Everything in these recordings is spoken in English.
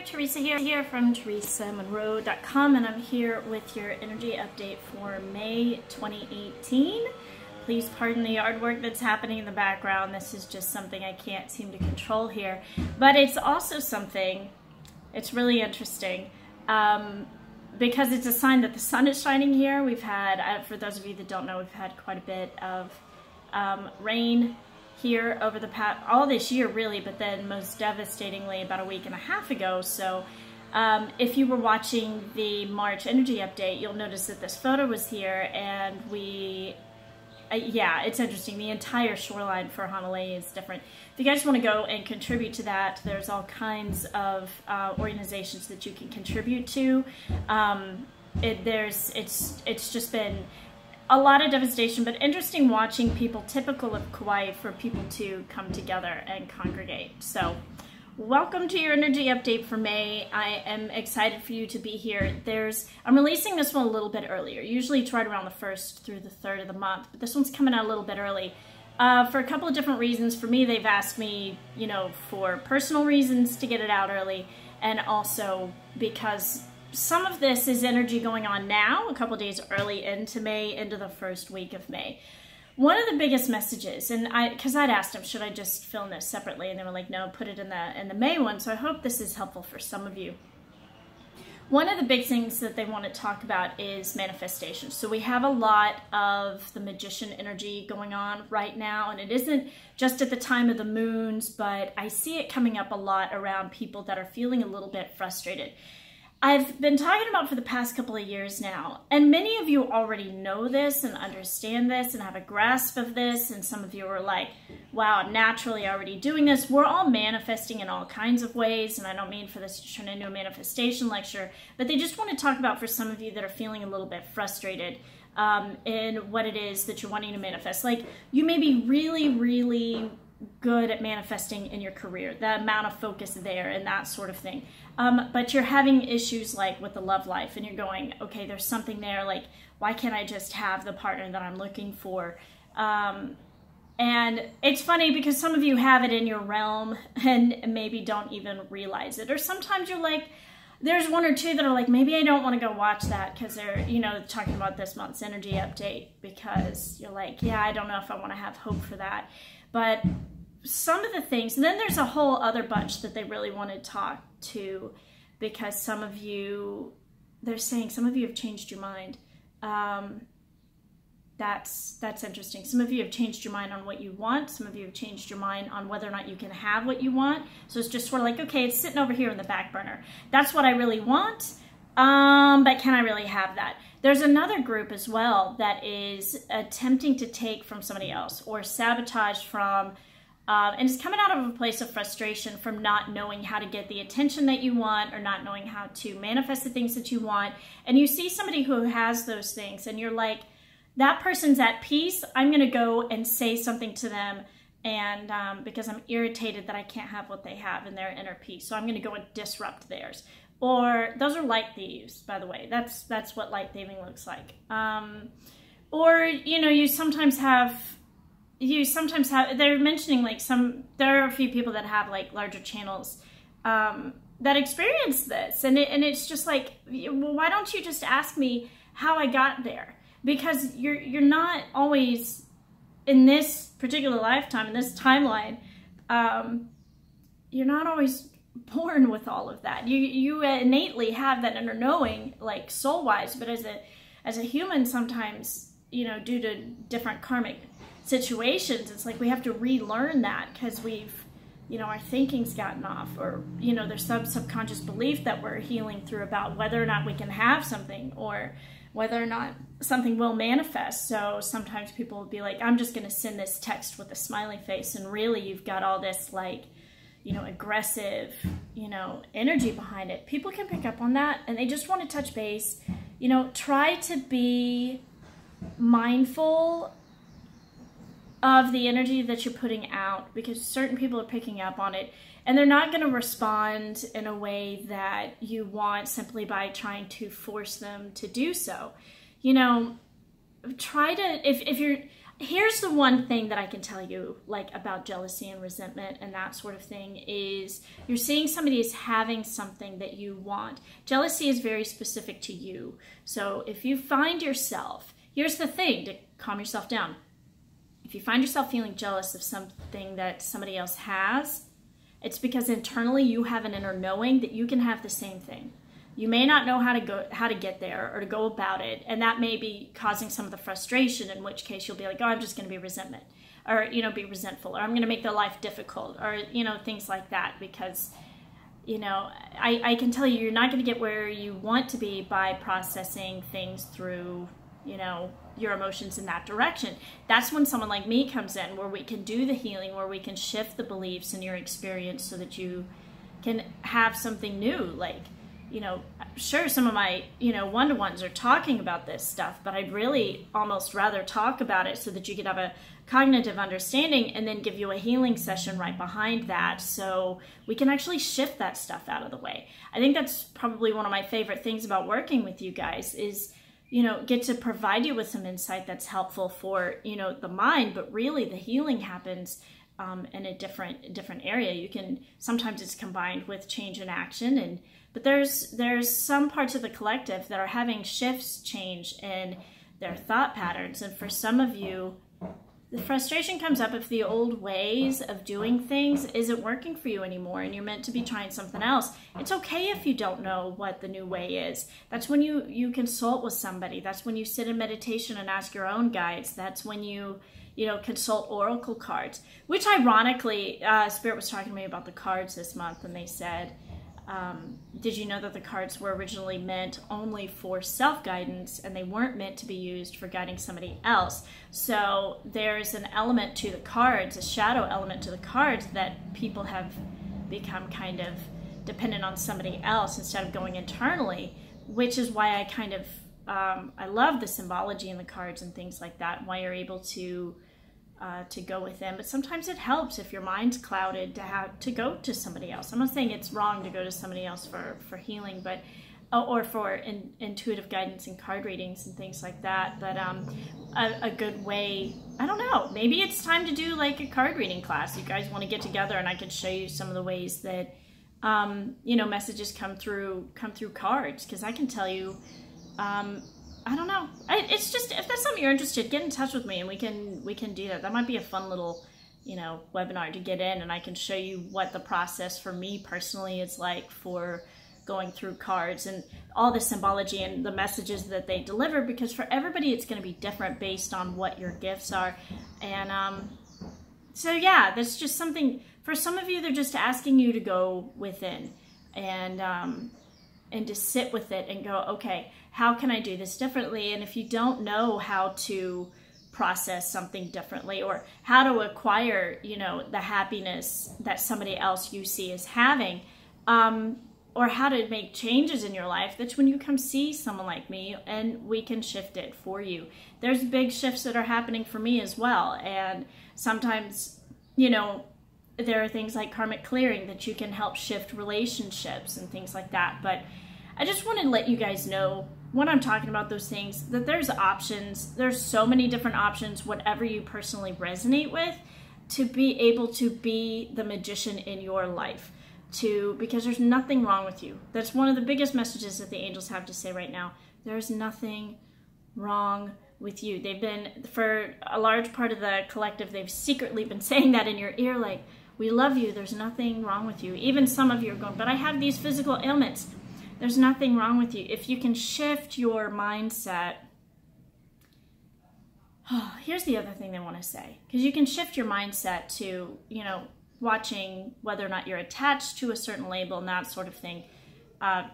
there, Theresa here from TheresaMonro.com, and I'm here with your energy update for May 2018. Please pardon the yard work that's happening in the background. This is just something I can't seem to control here, but it's also something, it's really interesting because it's a sign that the sun is shining here. We've had, for those of you that don't know, we've had quite a bit of rain here over the past, all this year really, but then most devastatingly about a week and a half ago. So if you were watching the March energy update, you'll notice that this photo was here, and yeah, it's interesting. The entire shoreline for Honolulu is different. If you guys want to go and contribute to that, there's all kinds of organizations that you can contribute to. It's just been a lot of devastation, but interesting watching people, typical of Kauai, for people to come together and congregate. So welcome to your energy update for May. I am excited for you to be here. I'm releasing this one a little bit earlier. Usually it's right around the 1st through the 3rd of the month, but this one's coming out a little bit early for a couple of different reasons. For me, they've asked me, for personal reasons to get it out early, and also because some of this is energy going on now, a couple days early into May, into the first week of May. One of the biggest messages, and because I'd asked them, should I just film this separately? And they were like, no, put it in the May one. So I hope this is helpful for some of you. One of the big things that they want to talk about is manifestation. So we have a lot of the magician energy going on right now, and it isn't just at the time of the moons, but I see it coming up a lot around people that are feeling a little bit frustrated. I've been talking about for the past couple of years now, and many of you already know this and understand this and have a grasp of this, and some of you are like, wow, I'm naturally already doing this. We're all manifesting in all kinds of ways, and I don't mean for this to turn into a manifestation lecture, but they just want to talk about for some of you that are feeling a little bit frustrated in what it is that you're wanting to manifest. Like, you may be really, really good at manifesting in your career, the amount of focus there and that sort of thing. But you're having issues like with the love life, and you're going, okay, there's something there, like, why can't I just have the partner that I'm looking for? And it's funny because some of you have it in your realm and maybe don't even realize it. Or sometimes you're like, there's one or two that are like, maybe I don't want to go watch that because they're, talking about this month's energy update, because you're like, yeah, I don't know if I want to have hope for that. But some of the things, and then there's a whole other bunch that they really want to talk to, because some of you, they're saying some of you have changed your mind. That's interesting. Some of you have changed your mind on what you want. Some of you have changed your mind on whether or not you can have what you want. So it's just sort of like, okay, it's sitting over here in the back burner. That's what I really want, but can I really have that? There's another group as well that is attempting to take from somebody else or sabotage from, and it's coming out of a place of frustration from not knowing how to get the attention that you want, or not knowing how to manifest the things that you want. And you see somebody who has those things, and you're like, that person's at peace. I'm going to go and say something to them, and because I'm irritated that I can't have what they have in their inner peace, so I'm going to go and disrupt theirs. Or those are light thieves, by the way. That's what light thieving looks like. Or you sometimes have. They're mentioning like there are a few people that have like larger channels that experience this, and it's just like, well, why don't you just ask me how I got there? Because you're not always, in this particular lifetime, in this timeline, you're not always born with all of that. You innately have that inner knowing, like soul-wise, but as a human, sometimes, due to different karmic situations, it's like we have to relearn that because we've, our thinking's gotten off, or, there's some subconscious belief that we're healing through about whether or not we can have something, or whether or not something will manifest. So sometimes people will be like, I'm just going to send this text with a smiley face, and really you've got all this like, aggressive, energy behind it. People can pick up on that, and they just want to touch base. Try to be mindful of the energy that you're putting out, because certain people are picking up on it, and they're not going to respond in a way that you want simply by trying to force them to do so. Try to, if you're, here's the one thing that I can tell you, like, about jealousy and resentment and that sort of thing, is you're seeing somebody as having something that you want. Jealousy is very specific to you. So if you find yourself, here's the thing to calm yourself down. If you find yourself feeling jealous of something that somebody else has, it's because internally you have an inner knowing that you can have the same thing. You may not know how to get there or to go about it, and that may be causing some of the frustration, in which case you'll be like, oh, I'm just going to be resentment, or, you know, be resentful, or I'm going to make their life difficult, or, you know, things like that, because, you know, I can tell you, you're not going to get where you want to be by processing things through, you know, your emotions in that direction. That's when someone like me comes in, where we can do the healing, where we can shift the beliefs in your experience so that you can have something new. Like, you know, sure, some of my, you know, one-to-ones are talking about this stuff, but I'd really almost rather talk about it so that you could have a cognitive understanding and then give you a healing session right behind that, so we can actually shift that stuff out of the way. I think that's probably one of my favorite things about working with you guys is, you know, get to provide you with some insight that's helpful for, you know, the mind, but really the healing happens in a different area. You can, sometimes it's combined with change in action, but there's some parts of the collective that are having shifts, change in their thought patterns. And for some of you, the frustration comes up if the old ways of doing things isn't working for you anymore and you're meant to be trying something else. It's okay if you don't know what the new way is. That's when you consult with somebody. That's when you sit in meditation and ask your own guides. That's when you know, consult oracle cards, which ironically, Spirit was talking to me about the cards this month, and they said, did you know that the cards were originally meant only for self-guidance and they weren't meant to be used for guiding somebody else? So there's an element to the cards, a shadow element to the cards, that people have become kind of dependent on somebody else instead of going internally, which is why I kind of, I love the symbology in the cards and things like that, why you're able to go with them. But sometimes it helps if your mind's clouded to go to somebody else. I'm not saying it's wrong to go to somebody else for healing, but or for intuitive guidance and card readings and things like that. But a good way, I don't know, maybe it's time to do like a card reading class. You guys want to get together and I could show you some of the ways that you know, messages come through cards, because I can tell you, I don't know. It's just, if that's something you're interested, get in touch with me and we can do that. That might be a fun little, you know, webinar to get in, and I can show you what the process for me personally is like for going through cards and all the symbology and the messages that they deliver, because for everybody it's going to be different based on what your gifts are. And so yeah, that's just something, for some of you, they're just asking you to go within and to sit with it and go, okay, how can I do this differently? And if you don't know how to process something differently, or how to acquire, you know, the happiness that somebody else you see is having, or how to make changes in your life, that's when you come see someone like me and we can shift it for you. There's big shifts that are happening for me as well. And sometimes, you know, there are things like karmic clearing that you can help shift relationships and things like that. But I just wanted to let you guys know, when I'm talking about those things, that there's options. There's so many different options, whatever you personally resonate with, to be able to be the magician in your life. Because there's nothing wrong with you. That's one of the biggest messages that the angels have to say right now. There's nothing wrong with you. They've been, for a large part of the collective, they've secretly been saying that in your ear, like, we love you, there's nothing wrong with you. Even some of you are going, but I have these physical ailments. There's nothing wrong with you. If you can shift your mindset. Oh, here's the other thing I want to say. Because you can shift your mindset to, you know, watching whether or not you're attached to a certain label and that sort of thing,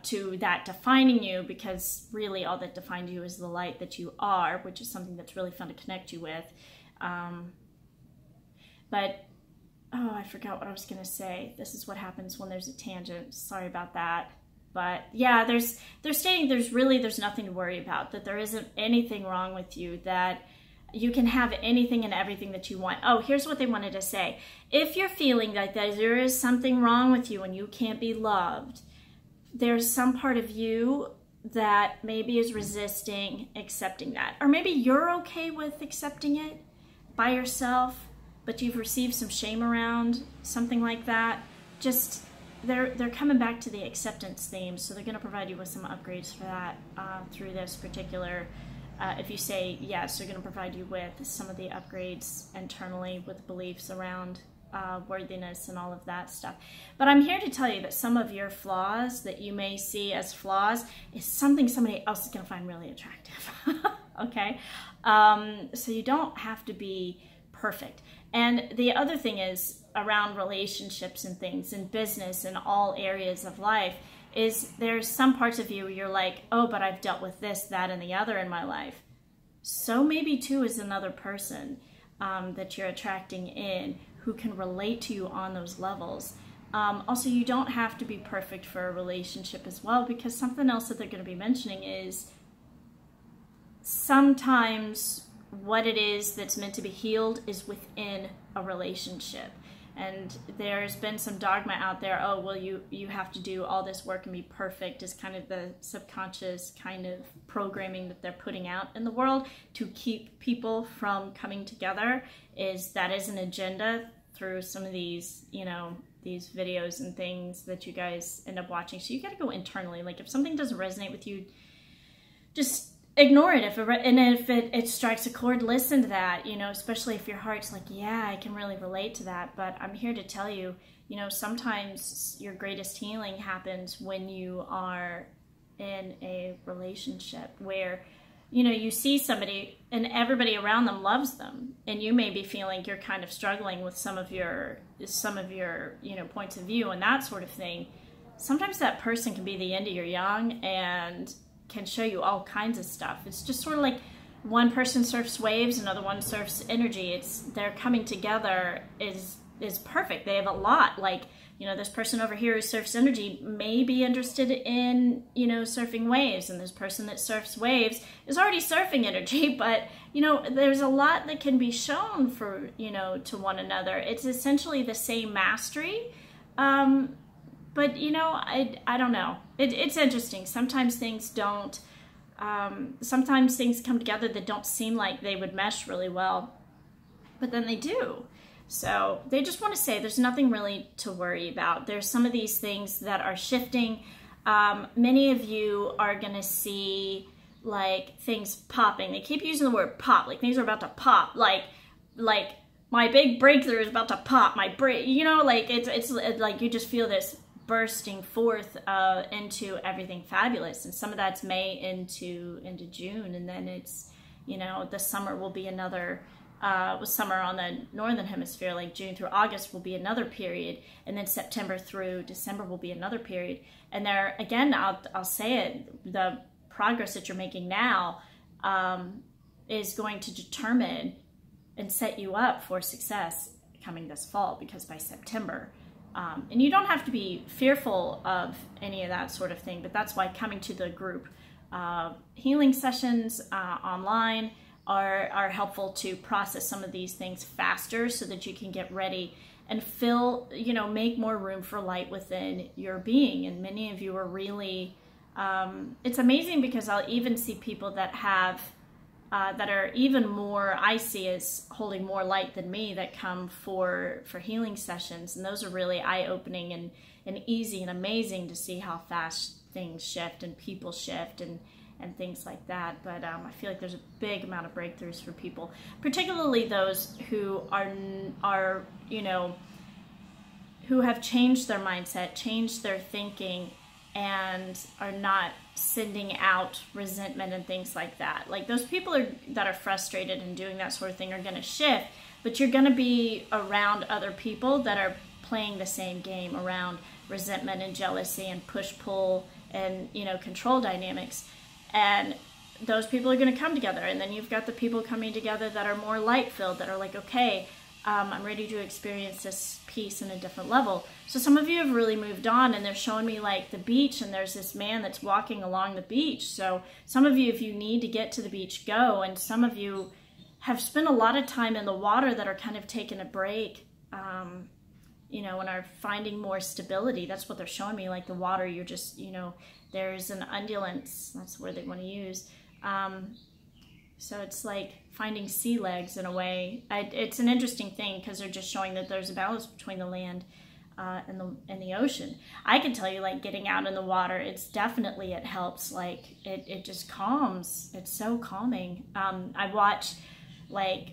to that defining you, because really all that defined you is the light that you are, which is something that's really fun to connect you with. But, oh, I forgot what I was going to say. This is what happens when there's a tangent. Sorry about that. But yeah, they're stating there's nothing to worry about, that there isn't anything wrong with you, that you can have anything and everything that you want. Oh, here's what they wanted to say. If you're feeling like there is something wrong with you and you can't be loved, there's some part of you that maybe is resisting accepting that. Or maybe you're okay with accepting it, by yourself, but you've received some shame around something like that, just they're coming back to the acceptance theme. So they're going to provide you with some upgrades for that through this particular. If you say yes, they're going to provide you with some of the upgrades internally with beliefs around worthiness and all of that stuff. But I'm here to tell you that some of your flaws that you may see as flaws is something somebody else is going to find really attractive. Okay? So you don't have to be perfect. And the other thing is around relationships and things in business and all areas of life is there's some parts of you where you're like, oh, but I've dealt with this, that, and the other in my life. So maybe too is another person that you're attracting in who can relate to you on those levels. Also, you don't have to be perfect for a relationship as well, because something else that they're going to be mentioning is sometimes what it is that's meant to be healed is within a relationship. And there's been some dogma out there, oh, well, you have to do all this work and be perfect, is kind of the subconscious kind of programming that they're putting out in the world to keep people from coming together. That is an agenda through some of these, these videos and things that you guys end up watching. So you got to go internally. Like if something doesn't resonate with you, just ignore it. If it strikes a chord, listen to that, especially if your heart's like, yeah, I can really relate to that. But I'm here to tell you, sometimes your greatest healing happens when you are in a relationship where, you see somebody and everybody around them loves them. And you may be feeling you're kind of struggling with some of your points of view and that sort of thing. Sometimes that person can be the yin to your yang and can show you all kinds of stuff. It's just sort of like one person surfs waves, another one surfs energy. They're coming together is perfect. They have a lot. Like, this person over here who surfs energy may be interested in, surfing waves, and this person that surfs waves is already surfing energy, but, there's a lot that can be shown for, to one another. It's essentially the same mastery. But, I don't know. It's interesting. Sometimes things don't, sometimes things come together that don't seem like they would mesh really well, but then they do. So they just want to say there's nothing really to worry about. There's some of these things that are shifting. Many of you are going to see like things popping. They keep using the word pop, like things are about to pop, like my big breakthrough is about to pop. It's like you just feel this bursting forth into everything fabulous, and some of that's May into June, and then it's the summer will be another summer on the northern hemisphere, like June through August will be another period, and then September through December will be another period. And there again, I'll say it, the progress that you're making now is going to determine and set you up for success coming this fall, because by September. And you don't have to be fearful of any of that sort of thing, but that's why coming to the group healing sessions online are helpful to process some of these things faster so that you can get ready and make more room for light within your being. And many of you are really, it's amazing because I'll even see people that have that are even more, I see as holding more light than me, that come for healing sessions. And those are really eye-opening and easy and amazing to see how fast things shift and people shift and things like that. But I feel like there's a big amount of breakthroughs for people, particularly those who are who have changed their mindset, changed their thinking, and are not sending out resentment and things like that. Like those people that are frustrated and doing that sort of thing are going to shift, but you're going to be around other people that are playing the same game around resentment and jealousy and push-pull and control dynamics. And those people are going to come together. And then you've got the people coming together that are more light-filled, that are like, okay, I'm ready to experience this peace in a different level. So some of you have really moved on, and they're showing me like the beach, and there's this man that's walking along the beach. So some of you, if you need to get to the beach, go. And some of you have spent a lot of time in the water that are kind of taking a break, and are finding more stability. That's what they're showing me. Like the water, you're just, there's an undulance. That's the word they want to use. So it's like finding sea legs in a way. It's an interesting thing because they're just showing that there's a balance between the land and the ocean. I can tell you, like, getting out in the water, it helps. Like, it just calms. It's so calming. I watch, like,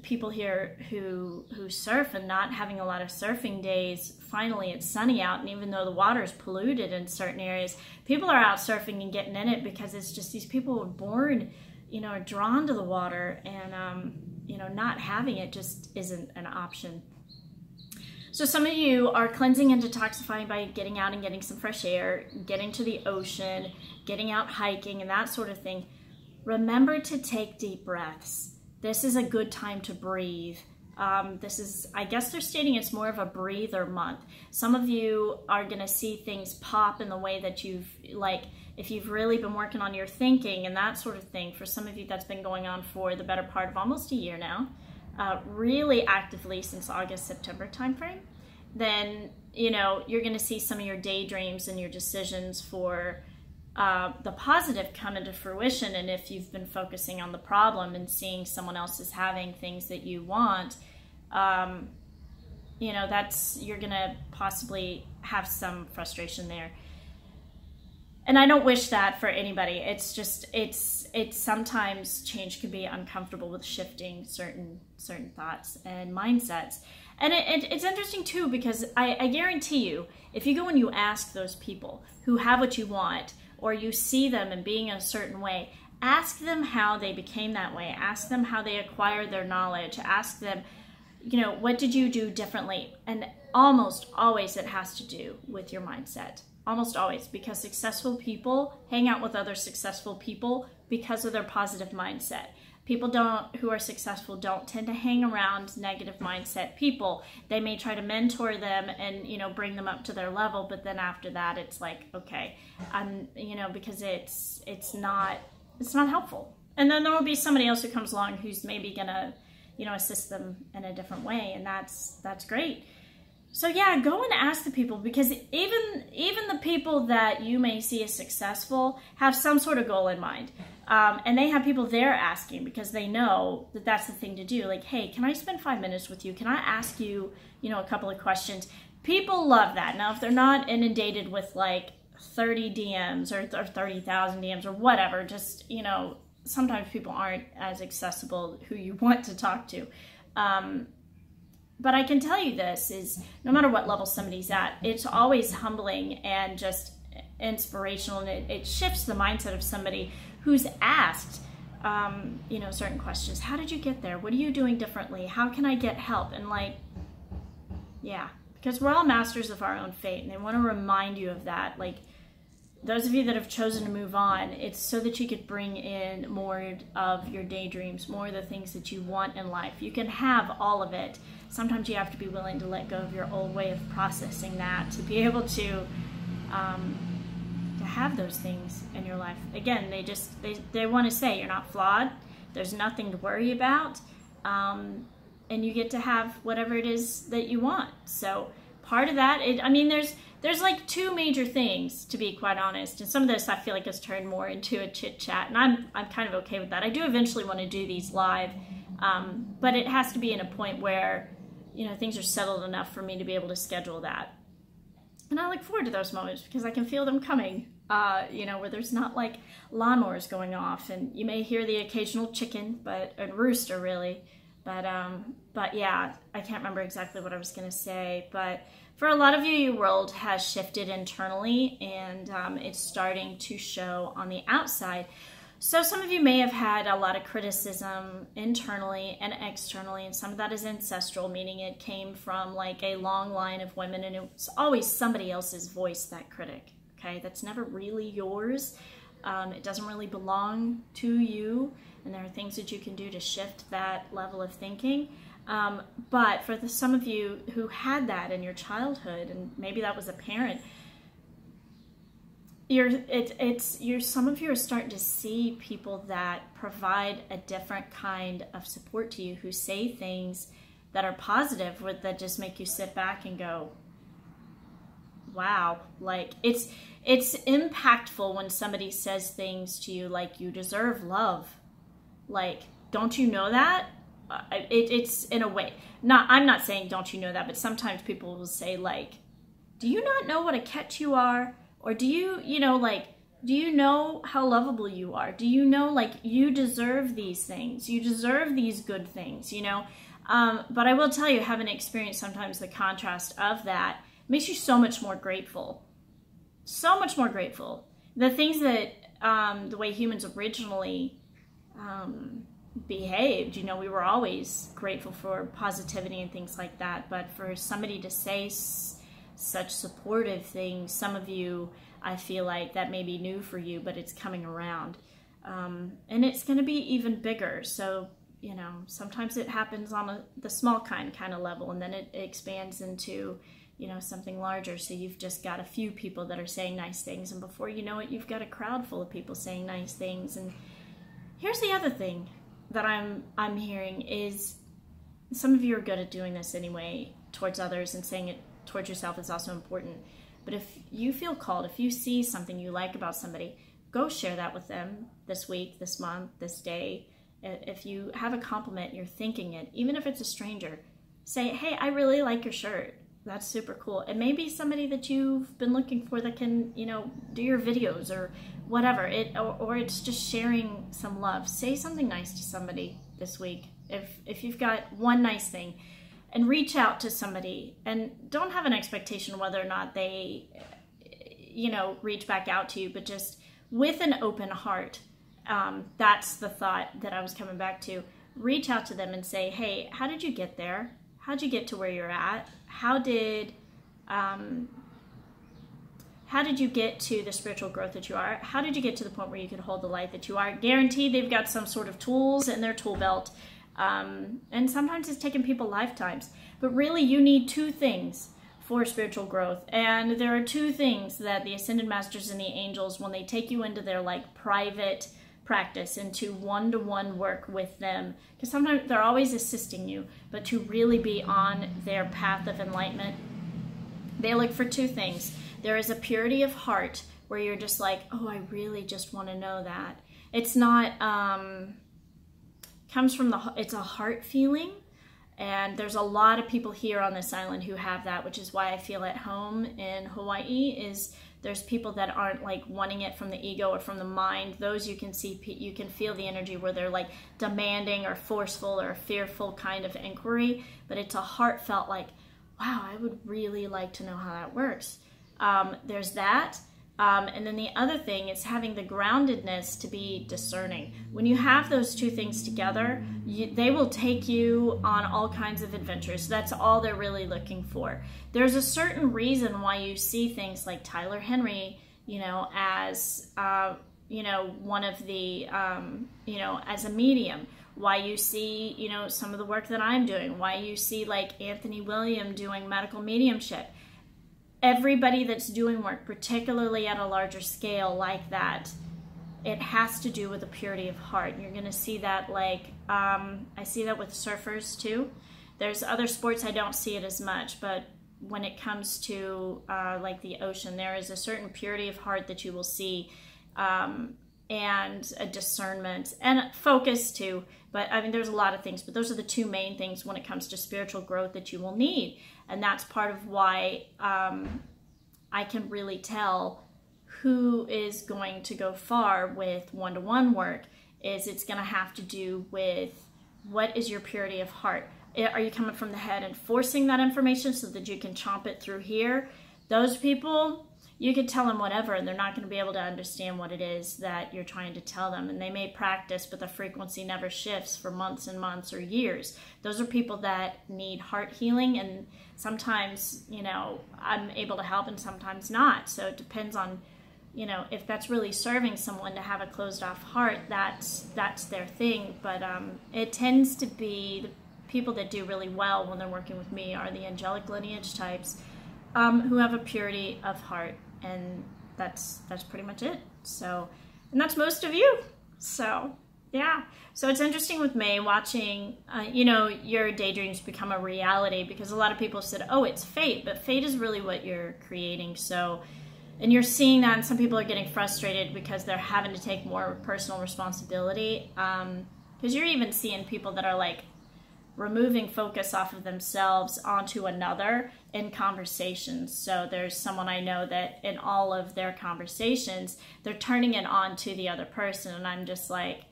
people here who surf and not having a lot of surfing days. Finally, it's sunny out, and even though the water is polluted in certain areas, people are out surfing and getting in it because it's just these people were born, you know, are drawn to the water, and you know, not having it just isn't an option. So some of you are cleansing and detoxifying by getting out and getting some fresh air, getting to the ocean, getting out hiking and that sort of thing. Remember to take deep breaths. This is a good time to breathe. I guess they're stating it's more of a breather month. Some of you are going to see things pop in the way that you've, like, if you've really been working on your thinking and that sort of thing. For some of you, that's been going on for the better part of almost a year now. Really actively since August, September timeframe, then, you know, you're going to see some of your daydreams and your decisions for the positive come into fruition. And if you've been focusing on the problem and seeing someone else is having things that you want, you know, you're going to possibly have some frustration there. And I don't wish that for anybody. It's just, it's sometimes change can be uncomfortable with shifting certain thoughts and mindsets. And it's interesting too, because I guarantee you, if you go and you ask those people who have what you want, or you see them and being a certain way, ask them how they became that way. Ask them how they acquired their knowledge. Ask them, you know, what did you do differently? And almost always it has to do with your mindset. Almost always, because successful people hang out with other successful people because of their positive mindset. People who are successful don't tend to hang around negative mindset people. They may try to mentor them and, you know, bring them up to their level, but then after that, it's like, okay, you know, because it's not helpful. And then there will be somebody else who comes along who's maybe gonna, you know, assist them in a different way, and that's great. So yeah, go and ask the people, because even the people that you may see as successful have some sort of goal in mind. And they have people there asking because they know that that's the thing to do. Like, hey, can I spend 5 minutes with you? Can I ask you, you know, a couple of questions? People love that. Now, if they're not inundated with like 30 DMs or 30,000 DMs or whatever, just, you know, sometimes people aren't as accessible who you want to talk to. But I can tell you this is, no matter what level somebody's at, it's always humbling and just inspirational, and it shifts the mindset of somebody who's asked, you know, certain questions. How did you get there? What are you doing differently? How can I get help? And like, yeah, because we're all masters of our own fate, and they want to remind you of that. Like, those of you that have chosen to move on, it's so that you could bring in more of your daydreams, more of the things that you want in life. You can have all of it. Sometimes you have to be willing to let go of your old way of processing that to be able to have those things in your life. Again, they want to say you're not flawed. There's nothing to worry about. And you get to have whatever it is that you want. So part of that, I mean, there's like two major things, to be quite honest. And some of this I feel like has turned more into a chit chat, and I'm kind of okay with that. I do eventually want to do these live, but it has to be in a point where, you know, things are settled enough for me to be able to schedule that. And I look forward to those moments because I can feel them coming, you know, where there's not like lawnmowers going off, and you may hear the occasional chicken, a rooster really. But yeah, I can't remember exactly what I was going to say, but for a lot of you, your world has shifted internally, and it's starting to show on the outside. So some of you may have had a lot of criticism internally and externally, and some of that is ancestral, meaning it came from like a long line of women, and it's always somebody else's voice, that critic, okay? That's never really yours. It doesn't really belong to you, and there are things that you can do to shift that level of thinking. But for some of you who had that in your childhood, and maybe that was a parent, some of you are starting to see people that provide a different kind of support to you, who say things that are positive, that just make you sit back and go, wow. Like, it's impactful when somebody says things to you like, you deserve love. Like, don't you know that? It's in a way, I'm not saying don't you know that, but sometimes people will say, like, do you not know what a catch you are? Or do you, do you know how lovable you are? Do you know, like, you deserve these things? You deserve these good things, But I will tell you, having experienced sometimes the contrast of that makes you so much more grateful. So much more grateful. The things that, the way humans originally behaved, we were always grateful for positivity and things like that. But for somebody to say such supportive things, some of you, I feel like that may be new for you, but it's coming around. And it's going to be even bigger. So, sometimes it happens on the small kind of level, and then it expands into, something larger. So you've just got a few people that are saying nice things, and before you know it, you've got a crowd full of people saying nice things. And here's the other thing that I'm hearing is some of you are good at doing this anyway towards others, and saying it towards yourself is also important. But if you feel called, if you see something you like about somebody, go share that with them this week, this month, this day. If you have a compliment, you're thinking it, even if it's a stranger, say, hey, I really like your shirt. That's super cool. It may be somebody that you've been looking for that can, do your videos or whatever. Or it's just sharing some love. Say something nice to somebody this week. If you've got one nice thing, and reach out to somebody, and don't have an expectation whether or not they, reach back out to you, but just with an open heart. That's the thought that I was coming back to. Reach out to them and say, hey, how did you get there? How'd you get to where you're at? How did you get to the spiritual growth that you are? How did you get to the point where you can hold the light that you are? Guaranteed they've got some sort of tools in their tool belt. And sometimes it's taken people lifetimes. But really, you need two things for spiritual growth. And there are two things that the Ascended Masters and the angels, when they take you into their private practice, into one-to-one work with them, because sometimes they're always assisting you, but to really be on their path of enlightenment, they look for two things. There is a purity of heart where you're just like, oh, I really just want to know that. It's not, comes from it's a heart feeling. And there's a lot of people here on this island who have that, which is why I feel at home in Hawaii. Is there's people that aren't wanting it from the ego or from the mind. Those you can see, you can feel the energy where they're demanding or forceful or fearful kind of inquiry, but it's a heartfelt wow, I would really like to know how that works. There's that. And then the other thing is having the groundedness to be discerning. When you have those two things together, they will take you on all kinds of adventures. That's all they're really looking for. There's a certain reason why you see things like Tyler Henry, as, one of the, as a medium. Why you see, some of the work that I'm doing. Why you see Anthony William doing medical mediumship. Everybody that's doing work, particularly at a larger scale like that, it has to do with the purity of heart. You're going to see that I see that with surfers too. There's other sports I don't see it as much, but when it comes to the ocean, there is a certain purity of heart that you will see, and a discernment and focus too. But I mean, there's a lot of things, but those are the two main things when it comes to spiritual growth that you will need. And that's part of why I can really tell who is going to go far with one-to-one work. Is it's going to have to do with what is your purity of heart. Are you coming from the head and forcing that information so that you can chomp it through here? Those people, you could tell them whatever and they're not going to be able to understand what it is that you're trying to tell them. And they may practice, but the frequency never shifts for months and months or years. Those are people that need heart healing, and sometimes, I'm able to help and sometimes not. So it depends on, if that's really serving someone to have a closed off heart, that's their thing. But it tends to be the people that do really well when they're working with me are the angelic lineage types, who have a purity of heart. And that's pretty much it. So, and that's most of you. So, yeah. So it's interesting with May watching, your daydreams become a reality, because a lot of people said, oh, it's fate, but fate is really what you're creating. So, and you're seeing that, and some people are getting frustrated because they're having to take more personal responsibility. Because you're even seeing people that are like removing focus off of themselves onto another in conversations. So there's someone I know that in all of their conversations, they're turning it on to the other person. And I'm just like,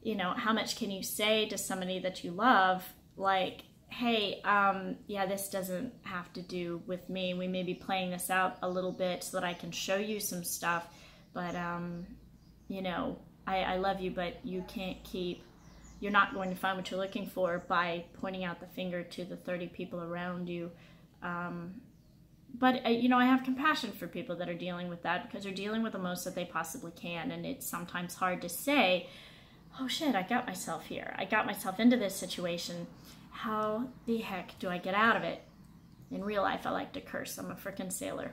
you know, how much can you say to somebody that you love? Like, hey, yeah, this doesn't have to do with me. We may be playing this out a little bit so that I can show you some stuff. But, you know, I love you, but you can't keep, you're not going to find what you're looking for by pointing out the finger to the 30 people around you. But, you know, I have compassion for people that are dealing with that, because they're dealing with the most that they possibly can. And it's sometimes hard to say, oh shit, I got myself here. I got myself into this situation. How the heck do I get out of it? In real life, I like to curse. I'm a frickin' sailor.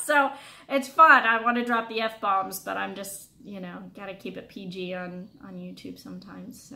So it's fun. I want to drop the F-bombs, but I'm just, you know, gotta keep it PG on YouTube sometimes.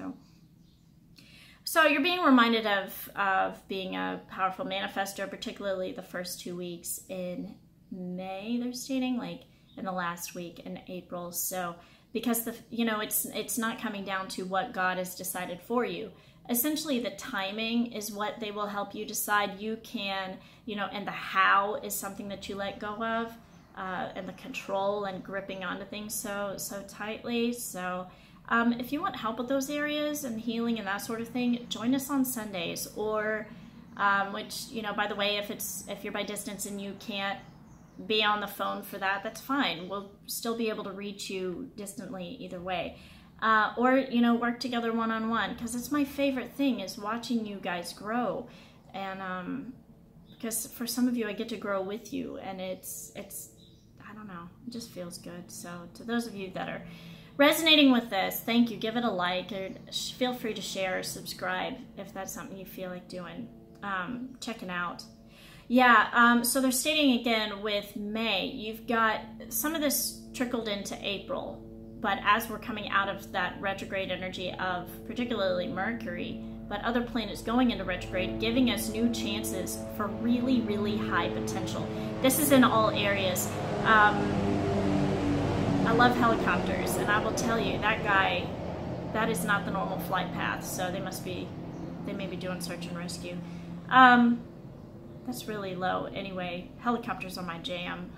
So you're being reminded of being a powerful manifestor, particularly the first 2 weeks in May, they're stating, like in the last week in April. So because you know, it's not coming down to what God has decided for you. Essentially, the timing is what they will help you decide. You can, you know, and the how is something that you let go of, and the control and gripping onto things so tightly. So if you want help with those areas and healing and that sort of thing, join us on Sundays, or which, you know, by the way, if you're by distance and you can't be on the phone for that, that's fine. We'll still be able to reach you distantly either way. Or, you know, work together one-on-one, because it's my favorite thing is watching you guys grow. And because for some of you, I get to grow with you, and it's I don't know, it just feels good. So to those of you that are resonating with this, thank you. Give it a like, or feel free to share or subscribe if that's something you feel like doing, checking out. Yeah, so they're stating again with May, you've got some of this trickled into April. But as we're coming out of that retrograde energy of particularly Mercury, but other planets going into retrograde, giving us new chances for really, really high potential. This is in all areas. I love helicopters, and I will tell you, that guy, that is not the normal flight path. So they may be doing search and rescue. That's really low. Anyway, helicopters are my jam.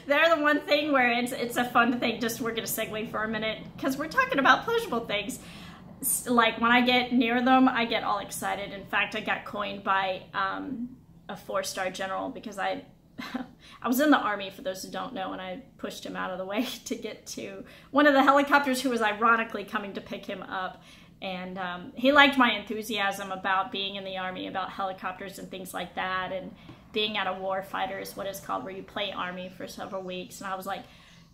They're the one thing where it's a fun thing. Just, we're going to segue for a minute, because we're talking about pleasurable things. Like, when I get near them, I get all excited. In fact, I got coined by a 4-star general, because I was in the Army, for those who don't know, and I pushed him out of the way to get to one of the helicopters who was ironically coming to pick him up. And he liked my enthusiasm about being in the Army, about helicopters and things like that, and being at a war fighter is what it's called, where you play Army for several weeks. And I was like,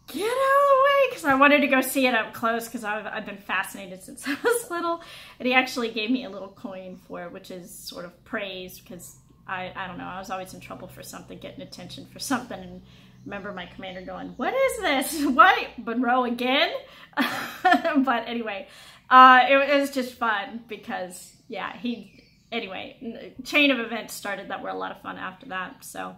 get out of the way, because I wanted to go see it up close, because I've been fascinated since I was little. And he actually gave me a little coin for it, which is sort of praise, because I don't know, I was always in trouble for something, getting attention for something. And remember my commander going, what is this? What? Monro again? But anyway, it was just fun, because yeah, anyway, chain of events started that were a lot of fun after that. So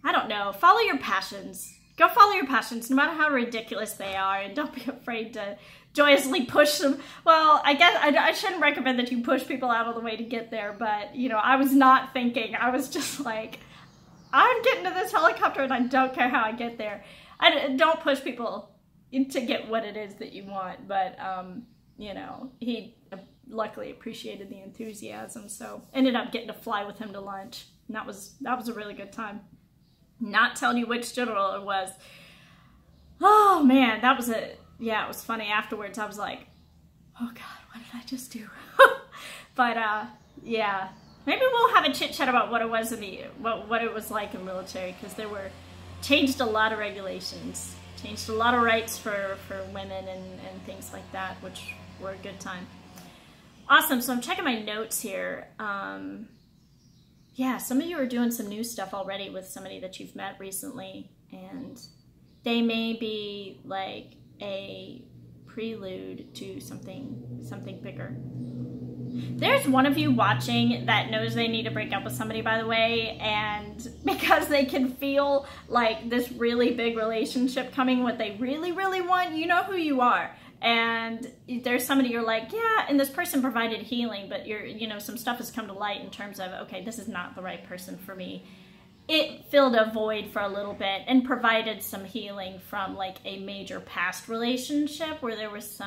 I don't know, follow your passions. Go follow your passions, no matter how ridiculous they are, and don't be afraid to joyously push them. Well, I guess I shouldn't recommend that you push people out of the way to get there, but you know, I was not thinking. I was just like, I'm getting to this helicopter and I don't care how I get there. Don't push people to get what it is that you want, but you know, he luckily appreciated the enthusiasm, so ended up getting to fly with him to lunch, and that was a really good time. Not telling you which general it was. Oh man, that was it. Yeah, it was funny afterwards. I was like, oh God, what did I just do? But yeah, maybe we'll have a chit chat about what it was what it was like in the military, because there were changed a lot of regulations, changed a lot of rights for women and things like that, which were a good time. Awesome. So I'm checking my notes here. Yeah, some of you are doing some new stuff already with somebody that you've met recently, and they may be like a prelude to something bigger. There's one of you watching that knows they need to break up with somebody, by the way, and because they can feel like this really big relationship coming, what they really, really want, you know who you are. And there's somebody you're like, yeah, and this person provided healing, but some stuff has come to light in terms of, okay, this is not the right person for me. It filled a void for a little bit and provided some healing from like a major past relationship where there was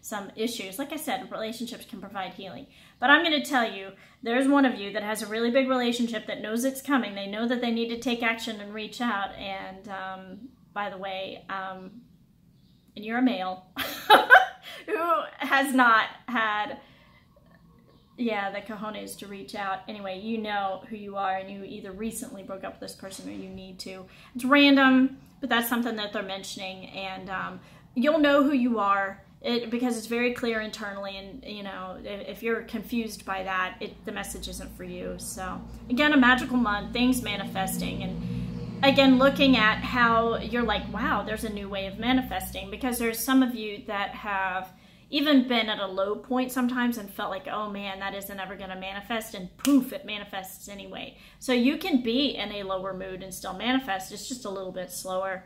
some issues. Like I said, relationships can provide healing. But I'm going to tell you, there's one of you that has a really big relationship that knows it's coming. They know that they need to take action and reach out. And by the way, and you're a male who has not had, the cojones to reach out. Anyway, you know who you are, and you either recently broke up with this person or you need to. It's random, but that's something that they're mentioning, and you'll know who you are because it's very clear internally, and if you're confused by that, the message isn't for you. So again, a magical month, things manifesting, and again, looking at how you're like, wow, there's a new way of manifesting, because there's some of you that have even been at a low point sometimes and felt like, oh man, that isn't ever going to manifest, and poof, it manifests anyway. So you can be in a lower mood and still manifest. It's just a little bit slower.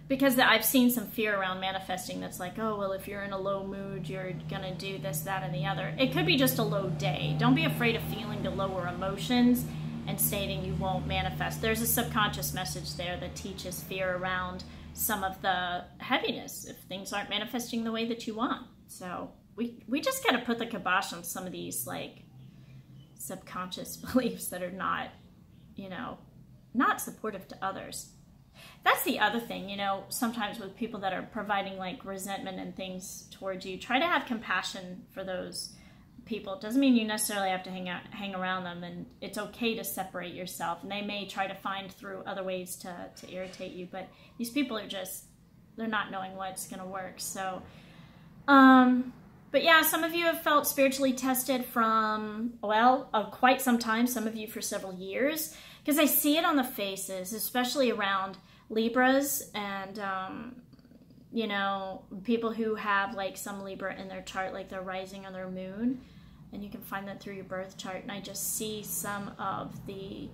Because I've seen some fear around manifesting that's like, oh, well, if you're in a low mood, you're going to do this, that, and the other. It could be just a low day. Don't be afraid of feeling the lower emotions and stating you won't manifest. There's a subconscious message there that teaches fear around some of the heaviness if things aren't manifesting the way that you want. So we just got to put the kibosh on some of these like subconscious beliefs that are not, not supportive to others. That's the other thing, sometimes with people that are providing like resentment and things towards you, try to have compassion for those people. It doesn't mean you necessarily have to hang around them, and it's okay to separate yourself, and they may try to find through other ways to irritate you, but these people are they're not knowing what's going to work. So but yeah, some of you have felt spiritually tested from quite some time, some of you for several years, because I see it on the faces, especially around Libras and people who have like some Libra in their chart, like their rising or their moon. And you can find that through your birth chart. And I just see some of the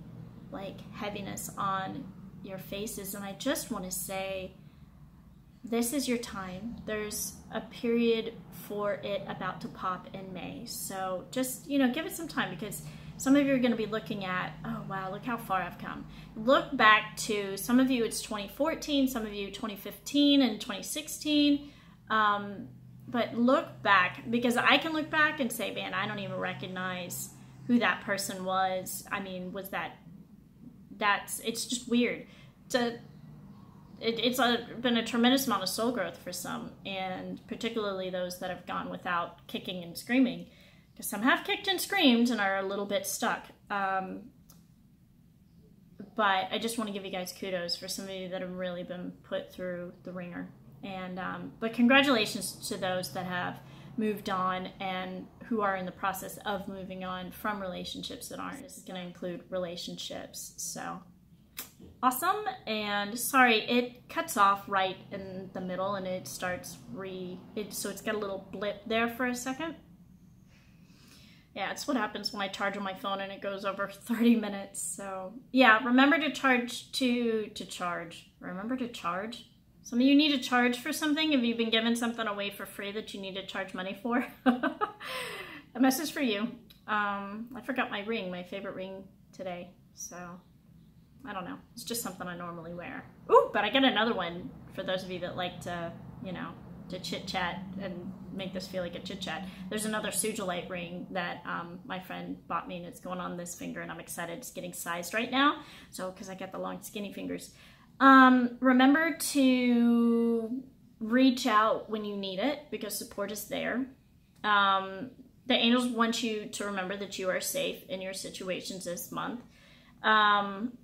like heaviness on your faces. And I just want to say, this is your time. There's a period for it about to pop in May. So just, give it some time, because some of you are going to be looking at, oh, wow, look how far I've come. Look back to, some of you it's 2014, some of you 2015 and 2016. But look back, because I can look back and say, man, I don't even recognize who that person was. I mean, it's just weird. It's been a tremendous amount of soul growth for some, and particularly those that have gone without kicking and screaming, because some have kicked and screamed and are a little bit stuck. But I just want to give you guys kudos for some of you that have really been put through the ringer. And but congratulations to those that have moved on and who are in the process of moving on from relationships that aren't. This is going to include relationships. So awesome. And sorry, it cuts off right in the middle and it starts so it's got a little blip there for a second. Yeah, it's what happens when I charge on my phone and it goes over 30 minutes. So yeah, remember to charge. Remember to charge. Some of you need to charge for something. Have you been given something away for free that you need to charge money for? A message for you. I forgot my ring, my favorite ring today. So I don't know. It's just something I normally wear. Ooh, but I got another one for those of you that like to, to chit chat and make this feel like a chit chat. There's another Sujolite ring that my friend bought me, and it's going on this finger, and I'm excited. It's getting sized right now. So, because I got the long skinny fingers. Remember to reach out when you need it, because support is there. The angels want you to remember that you are safe in your situations this month.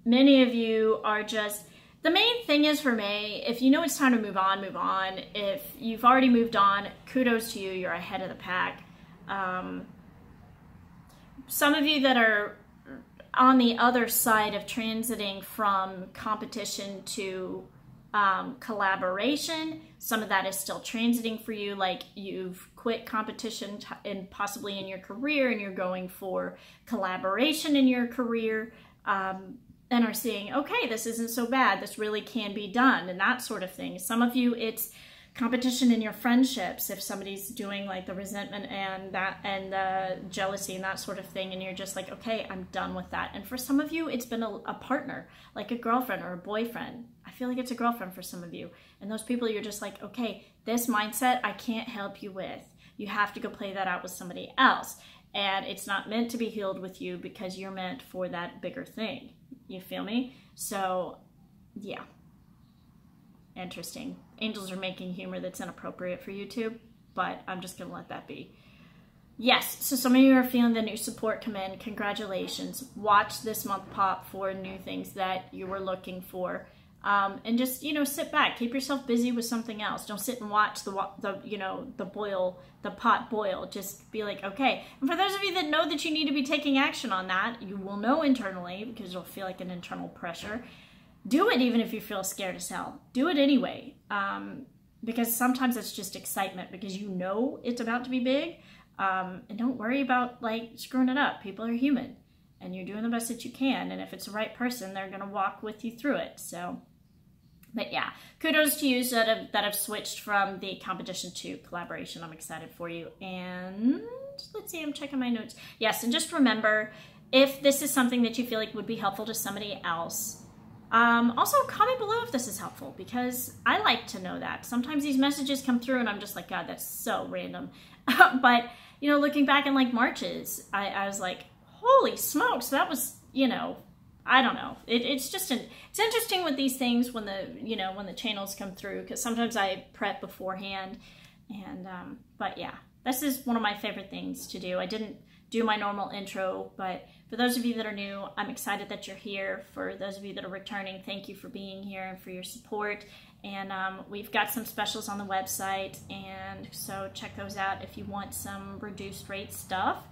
Many of you are just, the main thing is for May, if you know it's time to move on, move on. If you've already moved on, kudos to you, you're ahead of the pack. Some of you that are on the other side of transiting from competition to collaboration, some of that is still transiting for you, like you've quit competition and possibly in your career and you're going for collaboration in your career, and are seeing, okay, this isn't so bad, this really can be done, and that sort of thing. Some of you, it's competition in your friendships, if somebody's doing like the resentment and the jealousy and that sort of thing, and you're just like, okay, I'm done with that. And for some of you, it's been a partner, like a girlfriend or a boyfriend. I feel like it's a girlfriend for some of you. And those people, you're just like, okay, this mindset I can't help you with. You have to go play that out with somebody else. And it's not meant to be healed with you because you're meant for that bigger thing. You feel me? So, yeah. Interesting. Angels are making humor that's inappropriate for YouTube, but I'm just going to let that be. Yes, so some of you are feeling the new support come in. Congratulations. Watch this month pop for new things that you were looking for. And just, you know, sit back. Keep yourself busy with something else. Don't sit and watch the pot boil. Just be like, okay. And for those of you that know that you need to be taking action on that, you will know internally because you'll feel like an internal pressure. Do it even if you feel scared as hell. Do it anyway. Because sometimes it's just excitement because you know it's about to be big. And don't worry about like screwing it up. People are human and you're doing the best that you can. And if it's the right person, they're going to walk with you through it. So, but yeah, kudos to you that have switched from the competition to collaboration. I'm excited for you. And let's see, I'm checking my notes. Yes, and just remember, if this is something that you feel like would be helpful to somebody else, also comment below if this is helpful because I like to know that. Sometimes these messages come through and I'm just like, God, that's so random. But, you know, looking back in like Marches, I was like, holy smokes, that was, you know, I don't know. It's just, it's interesting with these things when the channels come through because sometimes I prep beforehand and, but yeah, this is one of my favorite things to do. I didn't do my normal intro, but for those of you that are new, I'm excited that you're here. For those of you that are returning, thank you for being here and for your support. And we've got some specials on the website, and so check those out if you want some reduced rate stuff.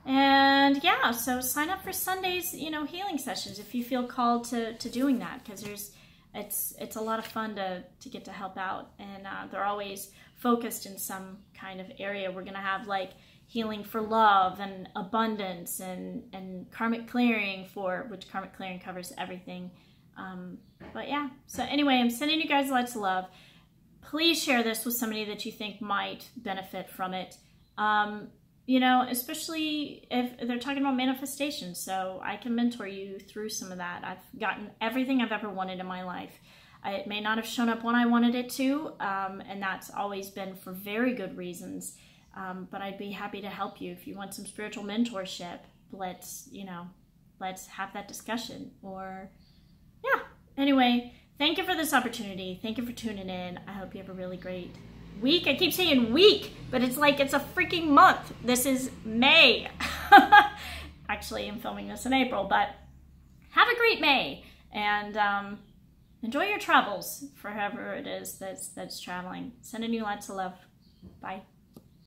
And yeah, so sign up for Sunday's, you know, healing sessions if you feel called to doing that, because it's a lot of fun to get to help out, and they're always focused in some kind of area. We're gonna have like healing for love and abundance and karmic clearing, which karmic clearing covers everything. But yeah, so anyway, I'm sending you guys lots of love. Please share this with somebody that you think might benefit from it. You know, especially if they're talking about manifestation, so I can mentor you through some of that. I've gotten everything I've ever wanted in my life. It may not have shown up when I wanted it to, and that's always been for very good reasons. But I'd be happy to help you if you want some spiritual mentorship. Let's have that discussion. Or, yeah. Anyway, thank you for this opportunity. Thank you for tuning in. I hope you have a really great week. I keep saying week, but it's like it's a freaking month. This is May. Actually, I'm filming this in April, but have a great May. And enjoy your travels for whoever it is that's traveling. Sending you lots of love. Bye.